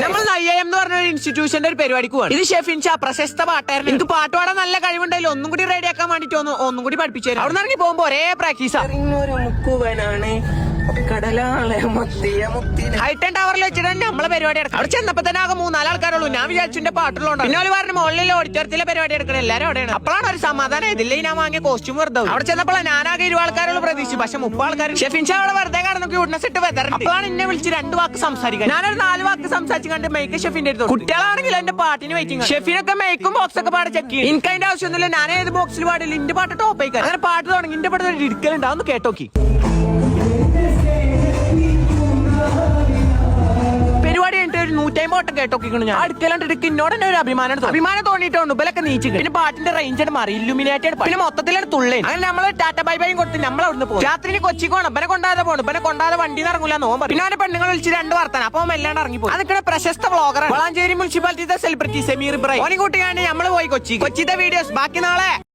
നമ്മൾ IIM എന്ന് പറഞ്ഞ ഒരു ഇൻസ്റ്റിറ്റ്യൂഷന്റെ ഒരു പരിപാടിക്ക് പോവാണ്. ഇത് ഷെഫിൻ ഷാ പ്രശസ്ത പാട്ടായിരുന്നു. എനിക്ക് പാട്ട് പാടാൻ നല്ല കഴിവുണ്ടായില്ല, ഒന്നും കൂടി റെഡി ആക്കാൻ വേണ്ടിട്ട് ഒന്നും കൂടി പഠിപ്പിച്ചു തരും. അവിടെ ഇറങ്ങി പോകുമ്പോ ഒരേ പ്രാക്ടീസാ. ഹൈറ്റൻ ടവറിൽ വെച്ചിട്ട് നമ്മളെ പരിപാടി എടുക്കാം. അവിടെ ചെന്നപ്പോ തന്നെ ആകെ 3-4 ആൾക്കാരുള്ളൂ. ഞാൻ വിചാരിച്ചു പാട്ടുള്ളൂ. പിന്നെ ഒരു പറഞ്ഞ മുകളിൽ ഓഡിറ്റോറിയത്തിലെ പരിപാടി എടുക്കണം, എല്ലാരും അവിടെയാണ്. അപ്പോഴാണ് ഒരു സമാധാനം. ഇതില്ലേ ഞാൻ വാങ്ങിയ കോസ്റ്റ്യൂം വെറുതെ. അവിടെ ചെന്നപ്പോഴാണ് ഞാനാകെ 20 ആൾക്കാരുള്ള പ്രതീക്ഷിച്ചു. പക്ഷെ 30 ആൾക്കാർ. ഷെഫിൻ ഷാ അവിടെ വെറുതെ കാരണം ക്യൂട്ട്നെസ് ഇട്ട് വെതറുണ്ട്. അപ്പോഴാണ് എന്നെ വിളിച്ച് 2 വാക്ക് സംസാരിക്കാൻ. ഞാനൊരു 4 വാക്ക് സംസാരിച്ച് കണ്ട് മേക്ക് ഷെഫിന്റെ അടുത്ത്. കുട്ടികളാണെങ്കിൽ എന്റെ പാട്ടിന് വെയിറ്റിംഗ്. ഷെഫിനൊക്കെ മേക്കും ബോക്സ് ഒക്കെ പാടെ ചെക്ക് ചെയ്യും. എനിക്ക് അതിന്റെ ആവശ്യമൊന്നുമില്ല. ഞാൻ ഏത് ബോക്സിൽ പാടില്ല, എന്റെ പാട്ട് ടോപ്പ് ആയിക്കാൻ. അങ്ങനെ പാട്ട് തുടങ്ങി. എന്റെ പാട്ട് ഇരിക്കലുണ്ടാവും, കേട്ടോക്കി. പരിപാടി കഴിഞ്ഞിട്ട് ഒരു 150 വട്ടം കേട്ടോക്കിക്കണം. ഞാൻ അടുക്കലാണ്ട് എന്നോട് തന്നെ ഒരു അഭിമാനം തോന്നിയിട്ടുണ്ട്. ഇബലൊക്കെ നീച്ചു. പിന്നെ പാട്ടിന്റെ റേഞ്ച് മാറി, ഇല്ലുമിനേറ്റഡ്. പിന്നെ മൊത്തത്തിലാണ് തുള്ളേ. അങ്ങനെ നമ്മള് ടാറ്റ ബൈ ബൈയും കൊടുത്ത് നമ്മൾ അവിടുന്ന് പോകും. രാത്രി കൊച്ചിക്ക് പോകണം. ഇവനെ കൊണ്ടാതെ പോകണം. ഇവനെ കൊണ്ടാതെ വണ്ടി ഇറങ്ങൂല നോമ്പ്. പിന്നെ അവന്റെ പെണ്ണുങ്ങൾ വിളിച്ച് 2 വർത്താനം. അപ്പൊ എല്ലാണ്ട് ഇറങ്ങിപ്പോയി. അതൊക്കെ പ്രശസ്ത വ്ളോഗറാണ്. വളാഞ്ചേരി മുനിസിപ്പാലിറ്റിത്തെ സെലിബ്രിറ്റി സമീർ ഇബ്രാഹിം. ഓനെ കൂട്ടിയാണ് നമ്മള് പോയി കൊച്ചിത്തെ വീഡിയോസ് ബാക്കി നാളെ.